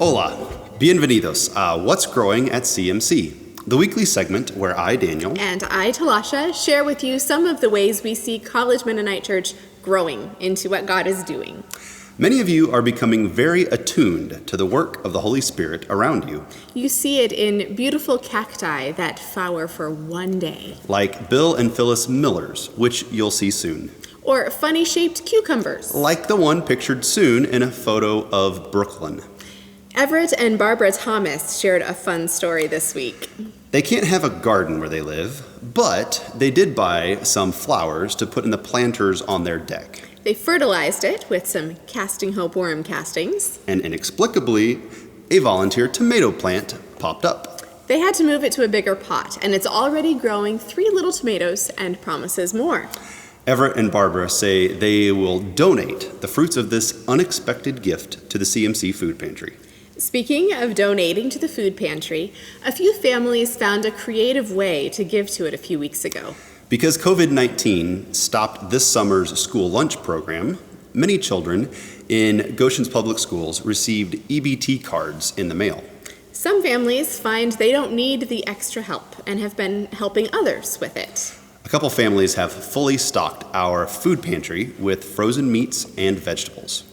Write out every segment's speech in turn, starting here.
Hola, bienvenidos a What's Growing at CMC, the weekly segment where I, Daniel, and I, Talasha, share with you some of the ways we see College Mennonite Church growing into what God is doing. Many of you are becoming very attuned to the work of the Holy Spirit around you. You see it in beautiful cacti that flower for one day. Like Bill and Phyllis Miller's, which you'll see soon. Or funny-shaped cucumbers. Like the one pictured soon in a photo of Brooklyn. Everett and Barbara Thomas shared a fun story this week. They can't have a garden where they live, but they did buy some flowers to put in the planters on their deck. They fertilized it with some Casting Hope worm castings. And inexplicably, a volunteer tomato plant popped up. They had to move it to a bigger pot, and it's already growing 3 little tomatoes and promises more. Everett and Barbara say they will donate the fruits of this unexpected gift to the CMC food pantry. Speaking of donating to the food pantry, a few families found a creative way to give to it a few weeks ago. Because COVID-19 stopped this summer's school lunch program, many children in Goshen's public schools received EBT cards in the mail. Some families find they don't need the extra help and have been helping others with it. A couple families have fully stocked our food pantry with frozen meats and vegetables.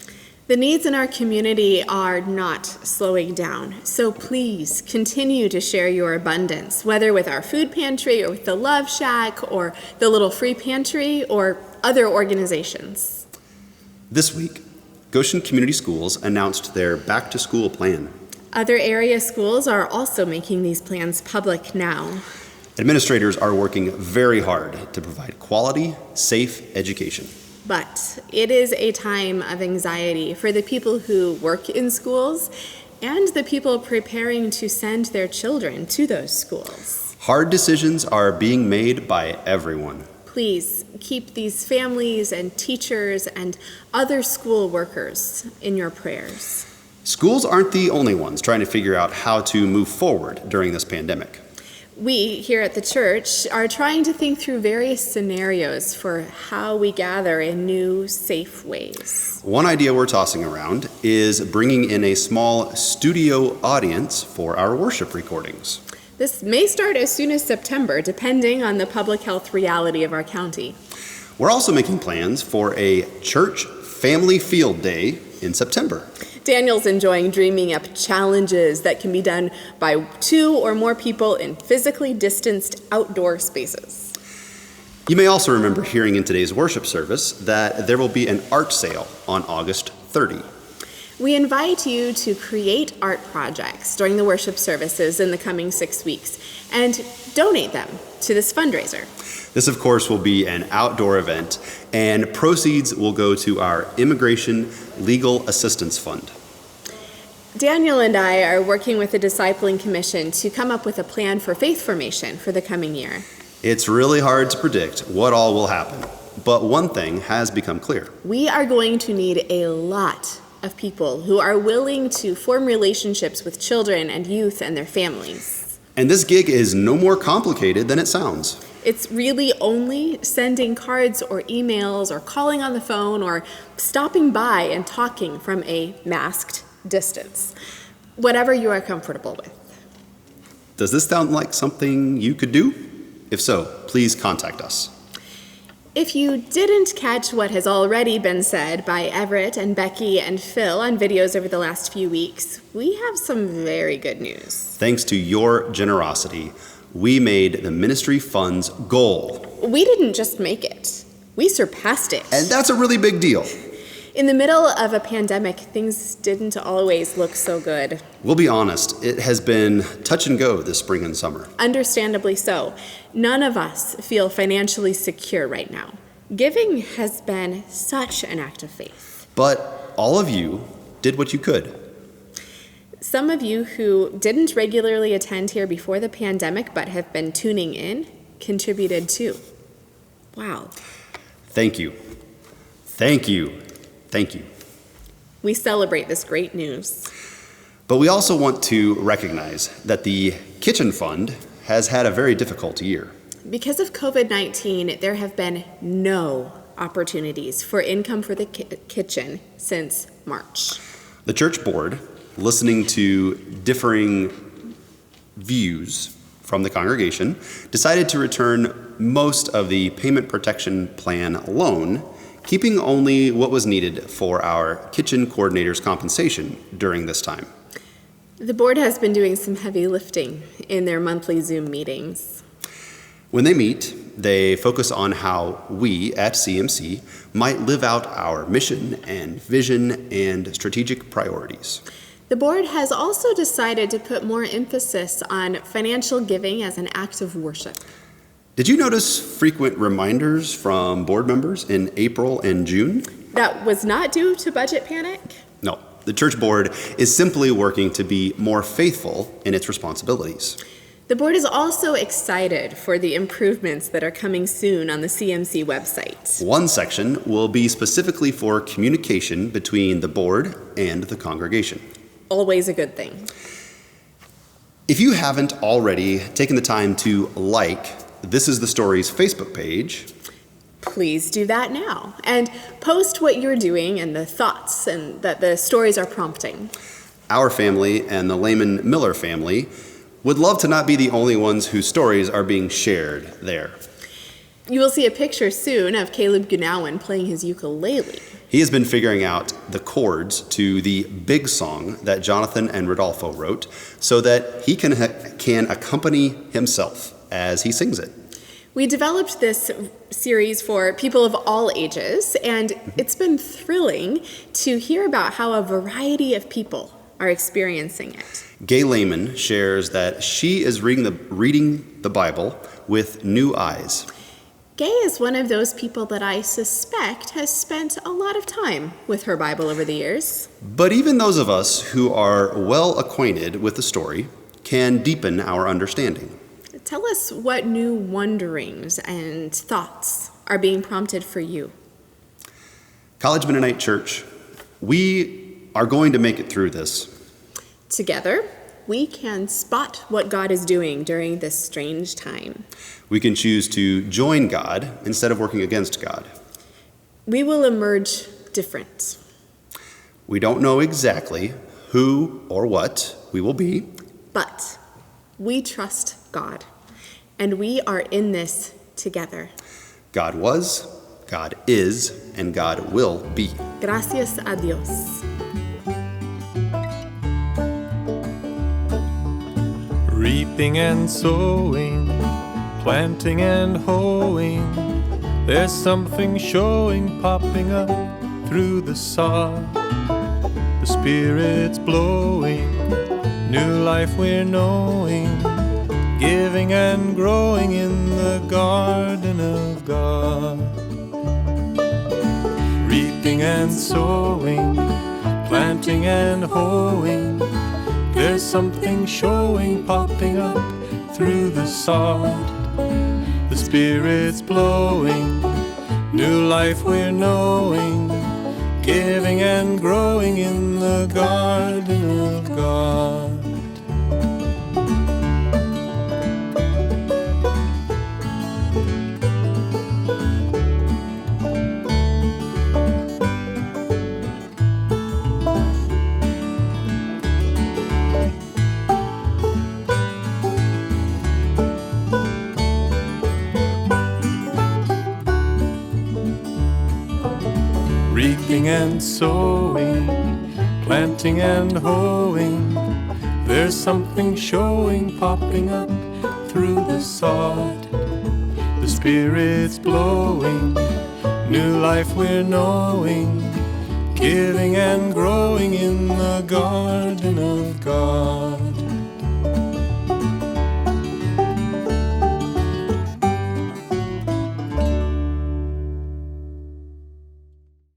The needs in our community are not slowing down, so please continue to share your abundance, whether with our food pantry or with the Love Shack or the Little Free Pantry or other organizations. This week, Goshen Community Schools announced their back-to-school plan. Other area schools are also making these plans public now. Administrators are working very hard to provide quality, safe education. But it is a time of anxiety for the people who work in schools and the people preparing to send their children to those schools. Hard decisions are being made by everyone. Please keep these families and teachers and other school workers in your prayers. Schools aren't the only ones trying to figure out how to move forward during this pandemic. We here at the church are trying to think through various scenarios for how we gather in new, safe ways. One idea we're tossing around is bringing in a small studio audience for our worship recordings. This may start as soon as September, depending on the public health reality of our county. We're also making plans for a church family field day in September. Daniel's enjoying dreaming up challenges that can be done by 2 or more people in physically distanced outdoor spaces. You may also remember hearing in today's worship service that there will be an art sale on August 30. We invite you to create art projects during the worship services in the coming 6 weeks and donate them to this fundraiser. This, of course, will be an outdoor event, and proceeds will go to our Immigration Legal Assistance Fund. Daniel and I are working with the Discipling Commission to come up with a plan for faith formation for the coming year. It's really hard to predict what all will happen, but one thing has become clear. We are going to need a lot of people who are willing to form relationships with children and youth and their families. And this gig is no more complicated than it sounds. It's really only sending cards or emails or calling on the phone or stopping by and talking from a masked distance. Whatever you are comfortable with. Does this sound like something you could do? If so, please contact us. If you didn't catch what has already been said by Everett and Becky and Phil on videos over the last few weeks, we have some very good news. Thanks to your generosity, we made the ministry fund's goal. We didn't just make it. We surpassed it. And that's a really big deal. In the middle of a pandemic, things didn't always look so good. We'll be honest, it has been touch and go this spring and summer. Understandably so. None of us feel financially secure right now. Giving has been such an act of faith. But all of you did what you could. Some of you who didn't regularly attend here before the pandemic but have been tuning in contributed too. Wow. Thank you. Thank you. Thank you. We celebrate this great news. But we also want to recognize that the Kitchen Fund has had a very difficult year. Because of COVID-19, there have been no opportunities for income for the kitchen since March. The church board listening to differing views from the congregation, decided to return most of the payment protection plan loan, keeping only what was needed for our kitchen coordinator's compensation during this time. The board has been doing some heavy lifting in their monthly Zoom meetings. When they meet, they focus on how we at CMC might live out our mission and vision and strategic priorities. The board has also decided to put more emphasis on financial giving as an act of worship. Did you notice frequent reminders from board members in April and June? That was not due to budget panic? No, the church board is simply working to be more faithful in its responsibilities. The board is also excited for the improvements that are coming soon on the CMC website. One section will be specifically for communication between the board and the congregation. Always a good thing. If you haven't already taken the time to like This Is the Story's Facebook page, Please do that now and post what you're doing and the thoughts and that the stories are prompting. our family and the Lehman Miller family would love to not be the only ones whose stories are being shared there. You will see a picture soon of Caleb Gunawan playing his ukulele. He has been figuring out the chords to the big song that Jonathan and Rodolfo wrote so that he can accompany himself as he sings it. We developed this series for people of all ages, and it's been thrilling to hear about how a variety of people are experiencing it. Gay Lehman shares that she is reading the Bible with new eyes. Gay is one of those people that I suspect has spent a lot of time with her Bible over the years. But even those of us who are well acquainted with the story can deepen our understanding. Tell us what new wonderings and thoughts are being prompted for you. College Mennonite Church, we are going to make it through this. Together, we can spot what God is doing during this strange time. We can choose to join God instead of working against God. We will emerge different. We don't know exactly who or what we will be, But we trust God, and we are in this together. God was, God is, and God will be. Gracias a Dios. Reaping and sowing, planting and hoeing, there's something showing, popping up through the sod. The Spirit's blowing, new life we're knowing, giving and growing in the garden of God. Reaping and sowing, planting and hoeing, there's something showing, popping up through the sod. The Spirit's blowing, new life we're knowing, giving and growing in the garden of God. Reaping and sowing, planting and hoeing, there's something showing, popping up through the sod. The Spirit's blowing, new life we're knowing, giving and growing in the garden of God.